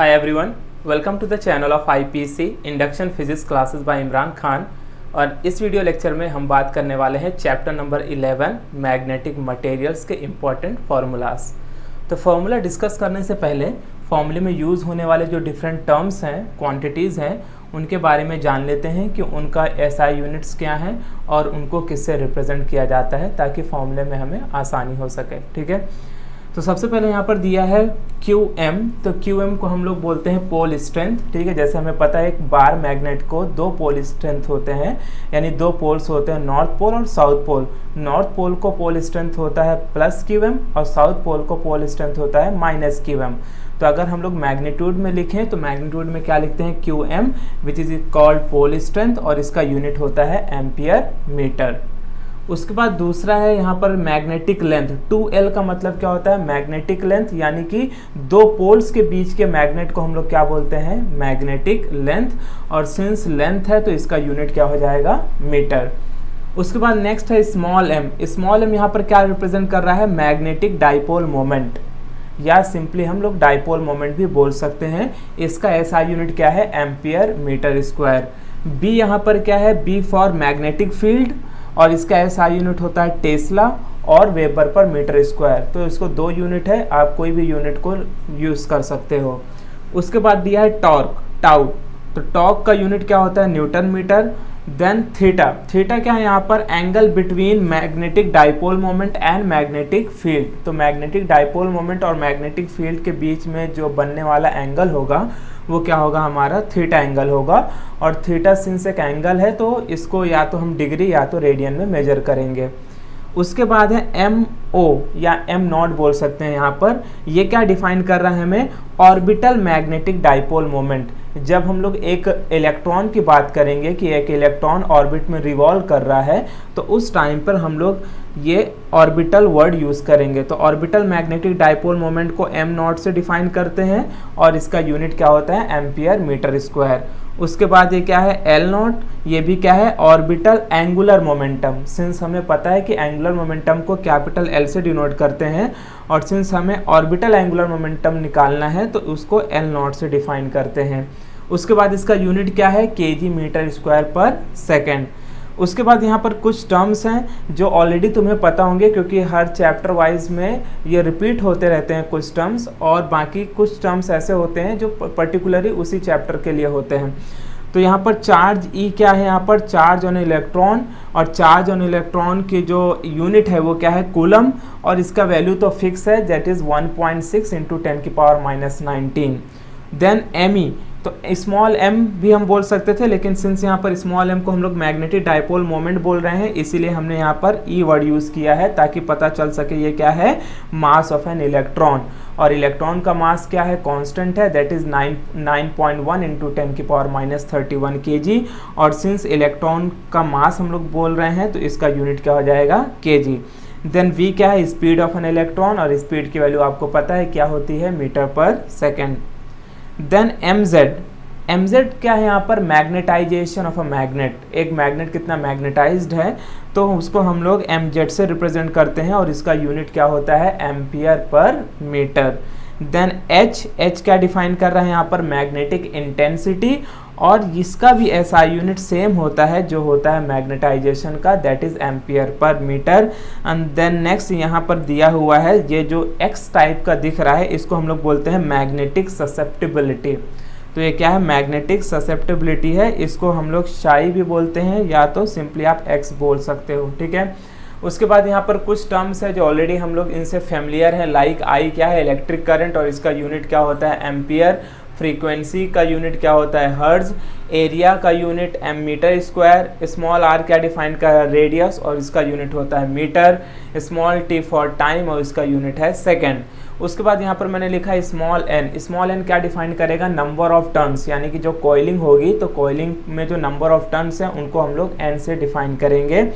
Hi everyone, welcome to the channel of IPC induction physics classes bye Imran Khan. और इस video lecture में हम बात करने वाले हैं चैप्टर नंबर 11 मैग्नेटिक मटेरियल्स के इम्पॉर्टेंट फार्मूलाज। तो फार्मूला डिस्कस करने से पहले फार्मूले में यूज़ होने वाले जो डिफरेंट टर्म्स हैं, क्वांटिटीज़ हैं, उनके बारे में जान लेते हैं कि उनका SI यूनिट्स क्या हैं और उनको किससे रिप्रेजेंट किया जाता है, ताकि फार्मूले में हमें आसानी हो सके। ठीक है, तो सबसे पहले यहाँ पर दिया है QM। तो QM को हम लोग बोलते हैं पोल स्ट्रेंथ। ठीक है, जैसे हमें पता है एक बार मैग्नेट को दो पोल स्ट्रेंथ होते हैं, यानी दो पोल्स होते हैं, नॉर्थ पोल और साउथ पोल। नॉर्थ पोल को पोल स्ट्रेंथ होता है प्लस QM और साउथ पोल को पोल स्ट्रेंथ होता है माइनस QM। तो अगर हम लोग मैग्नीट्यूड में लिखें तो मैग्नीट्यूड में क्या लिखते हैं, QM which is called pole strength, और इसका यूनिट होता है एम्पियर मीटर। उसके बाद दूसरा है यहाँ पर मैग्नेटिक लेंथ। 2L का मतलब क्या होता है, मैग्नेटिक लेंथ, यानी कि दो पोल्स के बीच के मैग्नेट को हम लोग क्या बोलते हैं, मैग्नेटिक लेंथ। और सिंस लेंथ है तो इसका यूनिट क्या हो जाएगा, मीटर। उसके बाद नेक्स्ट है स्मॉल m। स्मॉल m यहाँ पर क्या रिप्रेजेंट कर रहा है, मैग्नेटिक डाइपोल मोमेंट, या सिंपली हम लोग डाइपोल मोमेंट भी बोल सकते हैं। इसका SI यूनिट क्या है, एम्पियर मीटर स्क्वायर। B यहाँ पर क्या है, B फॉर मैग्नेटिक फील्ड, और इसका SI यूनिट होता है टेस्ला और वेबर पर मीटर स्क्वायर। तो इसको दो यूनिट है, आप कोई भी यूनिट को यूज़ कर सकते हो। उसके बाद दिया है टॉर्क, टाउ। तो टॉर्क का यूनिट क्या होता है, Newton metre. Then theta. Theta क्या है यहाँ पर, angle between magnetic dipole moment and magnetic field. तो मैग्नेटिक डाइपोल मोमेंट और मैग्नेटिक फील्ड के बीच में जो बनने वाला एंगल होगा वो क्या होगा, हमारा थीटा एंगल होगा। और थीटा सिंस एक एंगल है तो इसको या तो हम डिग्री या तो रेडियन में मेजर करेंगे। उसके बाद है MO या M नॉट बोल सकते हैं यहाँ पर। ये क्या डिफाइन कर रहा है हमें, ऑर्बिटल मैग्नेटिक डाइपोल मोमेंट। जब हम लोग एक इलेक्ट्रॉन की बात करेंगे कि एक इलेक्ट्रॉन ऑर्बिट में रिवॉल्व कर रहा है, तो उस टाइम पर हम लोग ये ऑर्बिटल वर्ड यूज़ करेंगे। तो ऑर्बिटल मैग्नेटिक डाइपोल मोमेंट को M नॉट से डिफाइन करते हैं, और इसका यूनिट क्या होता है, एम्पियर मीटर स्क्वायर। उसके बाद ये क्या है, L नॉट। ये भी क्या है, ऑर्बिटल एंगुलर मोमेंटम। सिंस हमें पता है कि एंगुलर मोमेंटम को कैपिटल L से डिनोट करते हैं, और सिंस हमें ऑर्बिटल एंगुलर मोमेंटम निकालना है तो उसको L नॉट से डिफाइन करते हैं। उसके बाद इसका यूनिट क्या है, kg मीटर स्क्वायर पर सेकेंड। उसके बाद यहाँ पर कुछ टर्म्स हैं जो ऑलरेडी तुम्हें पता होंगे, क्योंकि हर चैप्टर वाइज में ये रिपीट होते रहते हैं कुछ टर्म्स, और बाकी कुछ टर्म्स ऐसे होते हैं जो पर्टिकुलरली उसी चैप्टर के लिए होते हैं। तो यहाँ पर चार्ज E क्या है, यहाँ पर चार्ज ऑन इलेक्ट्रॉन, और चार्ज ऑन इलेक्ट्रॉन की जो यूनिट है वो क्या है, कूलम, और इसका वैल्यू तो फिक्स है, दैट इज़ 1.6 × 10⁻⁻19। Then ME। तो स्मॉल m भी हम बोल सकते थे, लेकिन सिंस यहाँ पर स्मॉल m को हम लोग मैग्नेटिक डाइपोल मोमेंट बोल रहे हैं, इसीलिए हमने यहाँ पर E वर्ड यूज़ किया है, ताकि पता चल सके ये क्या है, मास ऑफ एन इलेक्ट्रॉन। और इलेक्ट्रॉन का मास क्या है, कांस्टेंट है, दैट इज़ 9.1 × 10⁻31 kg। और सिंस इलेक्ट्रॉन का मास हम लोग बोल रहे हैं तो इसका यूनिट क्या हो जाएगा, kg। देन V क्या है, स्पीड ऑफ एन इलेक्ट्रॉन, और स्पीड की वैल्यू आपको पता है क्या होती है, मीटर पर सेकेंड। देन mz क्या है यहाँ पर, मैग्नेटाइजेशन ऑफ अ मैग्नेट। एक मैग्नेट कितना मैग्नेटाइज्ड है तो उसको हम लोग mz से रिप्रेजेंट करते हैं, और इसका यूनिट क्या होता है, ampere per metre. Then h क्या डिफाइन कर रहा है यहाँ पर, मैग्नेटिक इंटेंसिटी, और इसका भी SI यूनिट सेम होता है जो होता है मैग्नेटाइजेशन का, that is ampere per metre. And then next यहाँ पर दिया हुआ है, ये जो X टाइप का दिख रहा है इसको हम लोग बोलते हैं मैग्नेटिक ससेप्टिबिलिटी। तो ये क्या है, मैग्नेटिक ससेप्टिबिलिटी है, इसको हम लोग शाई भी बोलते हैं, या तो सिंपली आप X बोल सकते हो। ठीक है, उसके बाद यहाँ पर कुछ टर्म्स है जो ऑलरेडी हम लोग इनसे फेमिलियर हैं, लाइक I क्या है, इलेक्ट्रिक करंट, और इसका यूनिट क्या होता है, एम्पियर। फ्रीक्वेंसी का यूनिट क्या होता है, हर्ट्ज। एरिया का unit metre square. Small r क्या डिफाइन कर रहा है, रेडियस, और इसका यूनिट होता है metre. Small t for time, और इसका यूनिट है सेकेंड। उसके बाद यहाँ पर मैंने लिखा है स्मॉल n। स्मॉल n क्या डिफाइन करेगा, नंबर ऑफ टर्न्स, यानी कि जो कॉइलिंग होगी तो कॉइलिंग में जो नंबर ऑफ टर्न्स हैं उनको हम लोग n से डिफाइन करेंगे।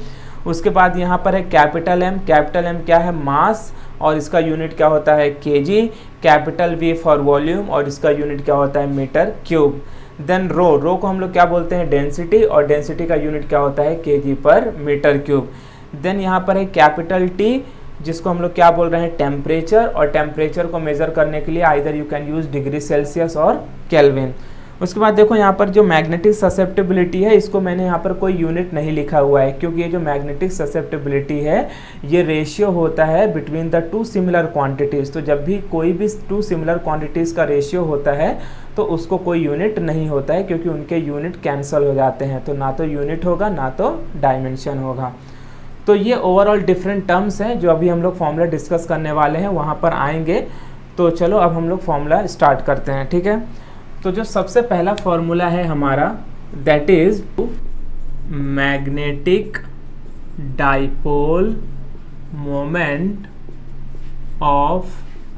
उसके बाद यहाँ पर है कैपिटल M। कैपिटल M क्या है, मास, और इसका यूनिट क्या होता है, kg। Capital V for volume, और इसका यूनिट क्या होता है, मीटर क्यूब। देन रो को हम लोग क्या बोलते हैं, डेंसिटी, और डेंसिटी का यूनिट क्या होता है, kg पर मीटर क्यूब। देन यहाँ पर है कैपिटल T। जिसको हम लोग क्या बोल रहे हैं, टेम्परेचर, और टेम्परेचर को मेजर करने के लिए either you can use degree Celsius और केल्विन। उसके बाद देखो यहाँ पर जो मैग्नेटिक ससेप्टिबिलिटी है, इसको मैंने यहाँ पर कोई यूनिट नहीं लिखा हुआ है, क्योंकि ये जो मैग्नेटिक ससेप्टिबिलिटी है ये रेशियो होता है between the two similar quantities. तो जब भी कोई भी टू सिमिलर क्वांटिटीज़ का रेशियो होता है तो उसको कोई यूनिट नहीं होता है, क्योंकि उनके यूनिट कैंसिल हो जाते हैं। तो ना तो यूनिट होगा ना तो डायमेंशन होगा। तो ये ओवरऑल डिफरेंट टर्म्स हैं जो अभी हम लोग फॉर्मूला डिस्कस करने वाले हैं, वहाँ पर आएंगे। तो चलो अब हम लोग फॉर्मूला स्टार्ट करते हैं, ठीक है। तो जो सबसे पहला फॉर्मूला है हमारा, that is magnetic dipole moment of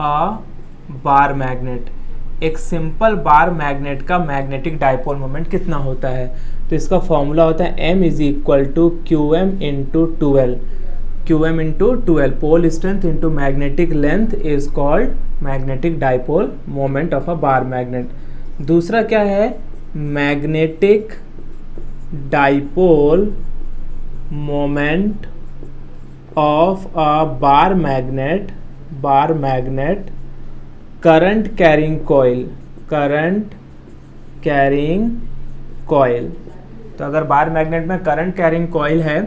a bar magnet. एक सिंपल बार मैग्नेट का मैग्नेटिक डाइपोल मोमेंट कितना होता है, तो इसका फॉर्मूला होता है m is equal to Q M into 12, Q M into 12, pole strength into magnetic length is called magnetic dipole moment of a bar magnet. दूसरा क्या है, magnetic dipole moment of a bar magnet current carrying coil. तो अगर bar magnet में current carrying coil है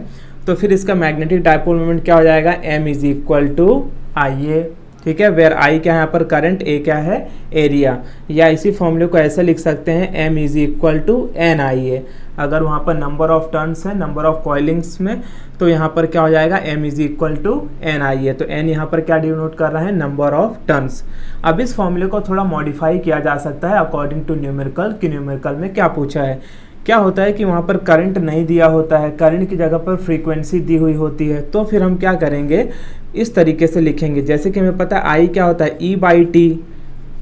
तो फिर इसका मैग्नेटिक डाइपोल मोमेंट क्या हो जाएगा, m इज इक्वल टू आई ए, ठीक है। वेयर आई क्या है यहाँ पर करंट, ए क्या है एरिया, या इसी फॉर्मूले को ऐसे लिख सकते हैं m is equal to N I A. अगर वहाँ पर नंबर ऑफ टर्न्स है, नंबर ऑफ कॉइलिंग्स में, तो यहाँ पर क्या हो जाएगा m is equal to N I A. तो n यहाँ पर क्या डिनोट कर रहा है, नंबर ऑफ टर्न्स। अब इस फॉर्मूले को थोड़ा मॉडिफाई किया जा सकता है अकॉर्डिंग टू न्यूमेरिकल, कि न्यूमेरिकल में क्या पूछा है। क्या होता है कि वहाँ पर करंट नहीं दिया होता है, करंट की जगह पर फ्रीक्वेंसी दी हुई होती है। तो फिर हम क्या करेंगे, इस तरीके से लिखेंगे, जैसे कि हमें पता है आई क्या होता है, ई बाई टी,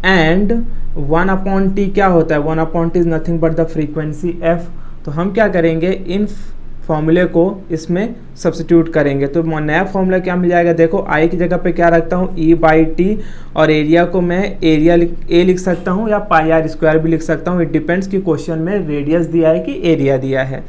एंड 1/t क्या होता है, 1/t is nothing but the frequency F. तो हम क्या करेंगे, इन फॉर्मूले को इसमें सब्स्टिट्यूट करेंगे। तो नया फॉर्मूला क्या मिल जाएगा, देखो आई की जगह पे क्या रखता हूँ, ई बाई टी, और एरिया को मैं एरिया ए लिख सकता हूँ या पाई आर स्क्वायर भी लिख सकता हूँ, इट डिपेंड्स कि क्वेश्चन में रेडियस दिया है कि एरिया दिया है।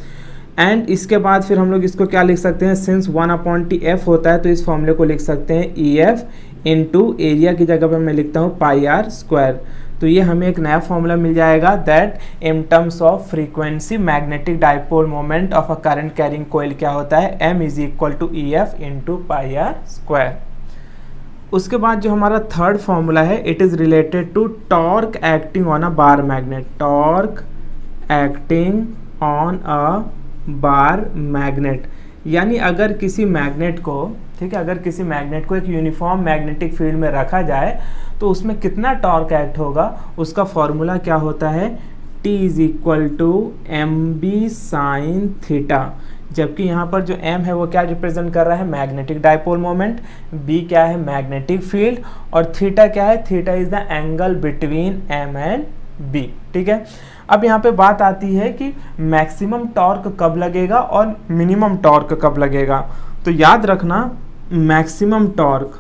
एंड इसके बाद फिर हम लोग इसको क्या लिख सकते हैं, सिंस 1/t एफ होता है तो इस फॉर्मूले को लिख सकते हैं ई एफ इंटू एरिया की जगह पे मैं लिखता हूँ पाई आर स्क्वायर। तो ये हमें एक नया फॉर्मूला मिल जाएगा, that in terms of frequency magnetic dipole moment of a current carrying coil क्या होता है, m is equal to E F into pi R square. उसके बाद जो हमारा थर्ड फॉर्मूला है, it is related to torque acting on a bar magnet, torque acting on a bar magnet. यानी अगर किसी मैग्नेट को, ठीक है, अगर किसी मैग्नेट को एक यूनिफॉर्म मैग्नेटिक फील्ड में रखा जाए तो उसमें कितना टॉर्क एक्ट होगा, उसका फॉर्मूला क्या होता है, T is equal to M B sine theta. जबकि यहाँ पर जो m है वो क्या रिप्रेजेंट कर रहा है, मैग्नेटिक डाइपोल मोमेंट, b क्या है मैग्नेटिक फील्ड, और थीटा क्या है, theta is the angle between m and b, ठीक है। अब यहाँ पे बात आती है कि मैक्सिमम टॉर्क कब लगेगा और मिनिमम टॉर्क कब लगेगा। तो याद रखना, मैक्सिमम टॉर्क,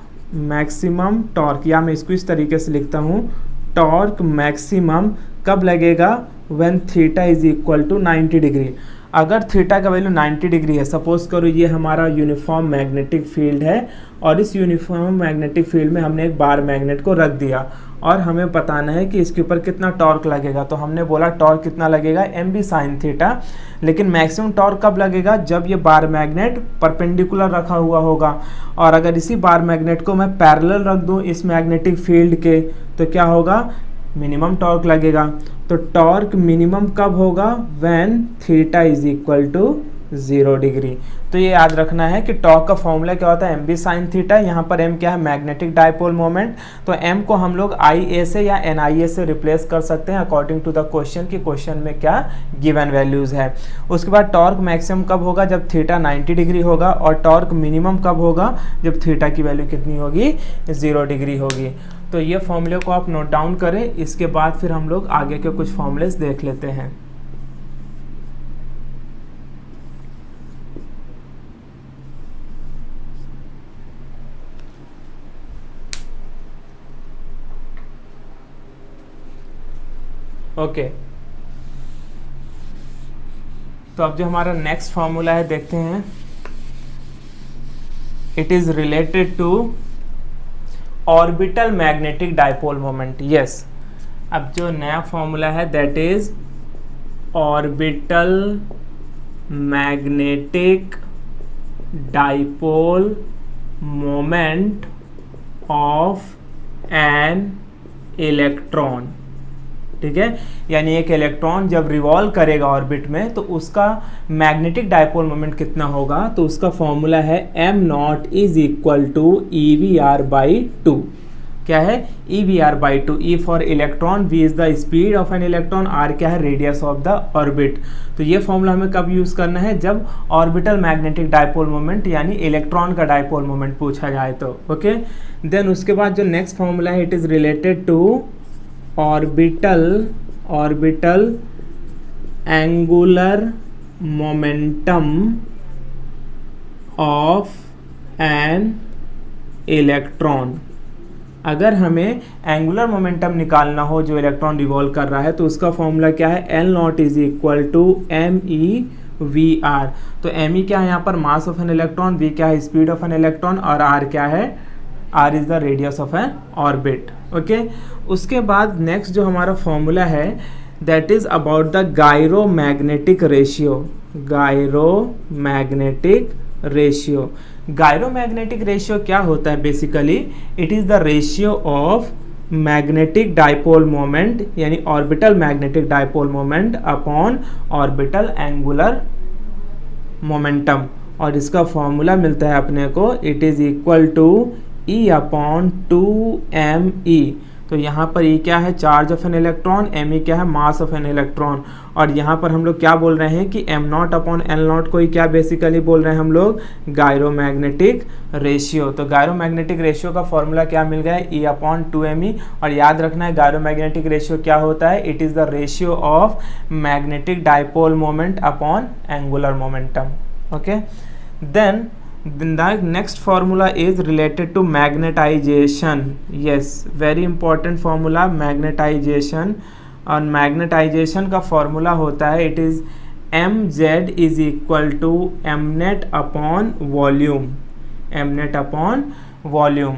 या मैं इसको इस तरीके से लिखता हूँ, टॉर्क मैक्सिमम कब लगेगा, when theta is equal to 90 degree. अगर थीटा का वैल्यू 90 डिग्री है, सपोज करो ये हमारा यूनिफॉर्म मैग्नेटिक फील्ड है और इस यूनिफॉर्म मैग्नेटिक फील्ड में हमने एक बार मैग्नेट को रख दिया और हमें बताना है कि इसके ऊपर कितना टॉर्क लगेगा। तो हमने बोला टॉर्क कितना लगेगा, एम बी साइन थीटा। लेकिन मैक्सिमम टॉर्क कब लगेगा, जब ये बार मैग्नेट परपेंडिकुलर रखा हुआ होगा। और अगर इसी बार मैग्नेट को मैं पैरेलल रख दूं इस मैग्नेटिक फील्ड के, तो क्या होगा, मिनिमम टॉर्क लगेगा। तो टॉर्क मिनिमम कब होगा, when theta is equal to 0 degree. तो ये याद रखना है कि टॉर्क का फॉर्मूला क्या होता है, एम बी साइन थीटा। यहाँ पर एम क्या है, मैग्नेटिक डाइपोल मोमेंट। तो एम को हम लोग आई ए से या एन आई ए से रिप्लेस कर सकते हैं अकॉर्डिंग टू द क्वेश्चन, कि क्वेश्चन में क्या गिवन वैल्यूज है। उसके बाद टॉर्क मैक्सिमम कब होगा, जब थीटा 90 डिग्री होगा, और टॉर्क मिनिमम कब होगा, जब थीटा की वैल्यू कितनी होगी, 0 डिग्री होगी। तो ये फॉर्मूले को आप नोट डाउन करें। इसके बाद फिर हम लोग आगे के कुछ फॉर्मूलेस देख लेते हैं। ओके, तो अब जो हमारा नेक्स्ट फॉर्मूला है देखते हैं। It is related to orbital magnetic dipole moment. Yes, अब जो नया फॉर्मूला है that is orbital magnetic dipole moment of an electron. ठीक है, यानी एक इलेक्ट्रॉन जब रिवॉल्व करेगा ऑर्बिट में तो उसका मैग्नेटिक डाइपोल मोमेंट कितना होगा, तो उसका फॉर्मूला है m naught is equal to EVR/2। क्या है, EVR/2। E for electron, V is the speed of an electron, R क्या है, रेडियस ऑफ द ऑर्बिट। तो ये फॉर्मूला हमें कब यूज करना है, जब ऑर्बिटल मैग्नेटिक डाइपोल मोमेंट यानी इलेक्ट्रॉन का डाइपोल मोमेंट पूछा जाए तो। ओके, देन उसके बाद जो नेक्स्ट फॉर्मूला है it is related to orbital angular momentum of an electron. अगर हमें एंगुलर मोमेंटम निकालना हो जो इलेक्ट्रॉन रिवॉल्व कर रहा है तो उसका फॉर्मूला क्या है, L naught is equal to MEVR। तो ME क्या है यहाँ पर, mass of an electron, V क्या है, स्पीड ऑफ एन इलेक्ट्रॉन, और R क्या है, R is the radius of an orbit. Okay, उसके बाद नेक्स्ट जो हमारा फॉर्मूला है that is about the gyromagnetic ratio. Gyromagnetic ratio क्या होता है, basically it is the ratio of magnetic dipole moment यानी orbital magnetic dipole moment upon orbital angular momentum, और इसका फॉर्मूला मिलता है अपने को, it is equal to E/2me। तो यहाँ पर E क्या है, charge of an electron, Me क्या है, मास ऑफ एन इलेक्ट्रॉन, और यहाँ पर हम लोग क्या बोल रहे हैं कि m0/L0 को ही क्या बेसिकली बोल रहे हैं हम लोग, गायरोमैग्नेटिक रेशियो। तो गायरोमैग्नेटिक रेशियो का फॉर्मूला क्या मिल गया है, E/2me, और याद रखना है गायरोमैग्नेटिक रेशियो क्या होता है, it is the ratio of magnetic dipole moment upon angular momentum. Okay, then the next formula is related to magnetization. Yes, very important formula, magnetization। और मैग्नेटाइजेशन का फॉर्मूला होता है it is mz is equal to mnet upon volume.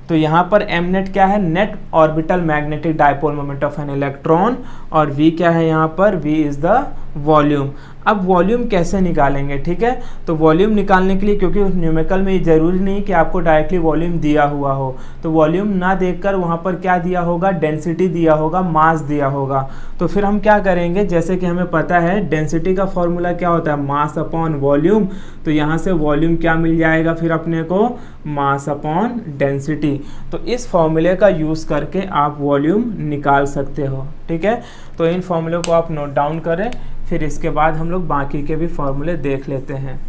तो यहाँ पर mnet क्या है, net orbital magnetic dipole moment of an electron, और v क्या है यहाँ पर, v इज द वॉल्यूम। अब वॉल्यूम कैसे निकालेंगे, ठीक है, तो वॉल्यूम निकालने के लिए, क्योंकि न्यूमेरिकल में ये जरूरी नहीं कि आपको डायरेक्टली वॉल्यूम दिया हुआ हो, तो वॉल्यूम ना देखकर वहाँ पर क्या दिया होगा, डेंसिटी दिया होगा, मास दिया होगा। तो फिर हम क्या करेंगे, जैसे कि हमें पता है डेंसिटी का फॉर्मूला क्या होता है, मास अपॉन वॉल्यूम। तो यहाँ से वॉल्यूम क्या मिल जाएगा फिर अपने को, मास अपॉन डेंसिटी। तो इस फॉर्मूले का यूज़ करके आप वॉल्यूम निकाल सकते हो। ठीक है, तो इन फॉर्मूले को आप नोट डाउन करें, फिर इसके बाद हम लोग बाकी के भी फॉर्मूले देख लेते हैं।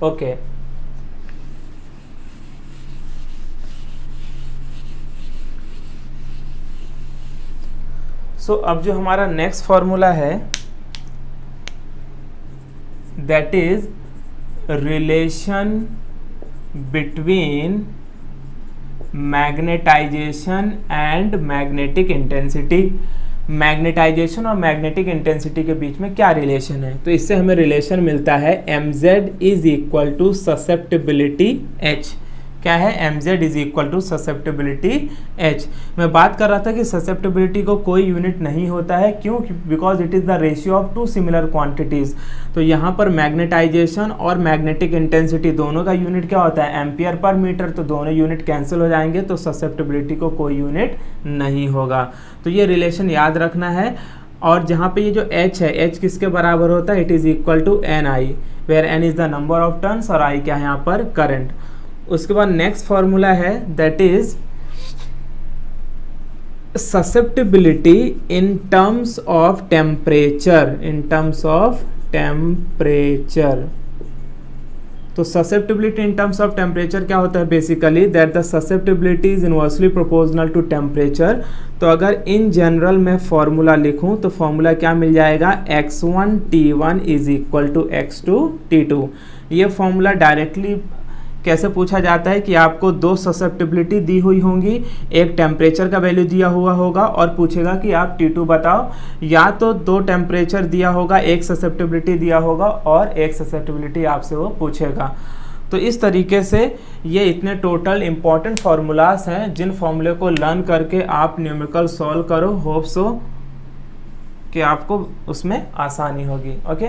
ओके, सो अब जो हमारा नेक्स्ट फॉर्मूला है that is relation between magnetization and magnetic intensity. Magnetization और मैग्नेटिक इंटेंसिटी के बीच में क्या रिलेशन है, तो इससे हमें रिलेशन मिलता है mz is equal to susceptibility h। क्या है, mz is equal to susceptibility h। मैं बात कर रहा था कि ससेप्टिबिलिटी को कोई यूनिट नहीं होता है, क्यों, because it is the ratio of two similar quantities. तो यहाँ पर मैग्नेटाइजेशन और मैग्नेटिक इंटेंसिटी दोनों का यूनिट क्या होता है, एम्पियर पर मीटर। तो दोनों यूनिट कैंसिल हो जाएंगे, तो ससेप्टिबिलिटी को कोई यूनिट नहीं होगा। तो ये रिलेशन याद रखना है। और जहाँ पे ये जो h है, h किसके बराबर होता है, it is equal to ni, where n is the number of turns और i क्या है यहाँ पर करंट। उसके बाद नेक्स्ट फॉर्मूला है that is susceptibility in terms of temperature. तो susceptibility in terms of temperature क्या होता है, basically that the susceptibility is inversely proportional to temperature. तो अगर इन जनरल में फॉर्मूला लिखूं तो फॉर्मूला क्या मिल जाएगा, x1 t1 is equal to x2 t2। ये फॉर्मूला डायरेक्टली कैसे पूछा जाता है कि आपको दो ससेप्टिबिलिटी दी हुई होंगी, एक टेम्परेचर का वैल्यू दिया हुआ होगा और पूछेगा कि आप T2 बताओ, या तो दो टेम्परेचर दिया होगा, एक ससेप्टिबिलिटी दिया होगा और एक ससेप्टिबिलिटी आपसे वो पूछेगा। तो इस तरीके से ये इतने टोटल इम्पॉर्टेंट फार्मूलाज हैं जिन फॉर्मूले को लर्न करके आप न्यूमेरिकल सॉल्व करो। होप सो कि आपको उसमें आसानी होगी। ओके।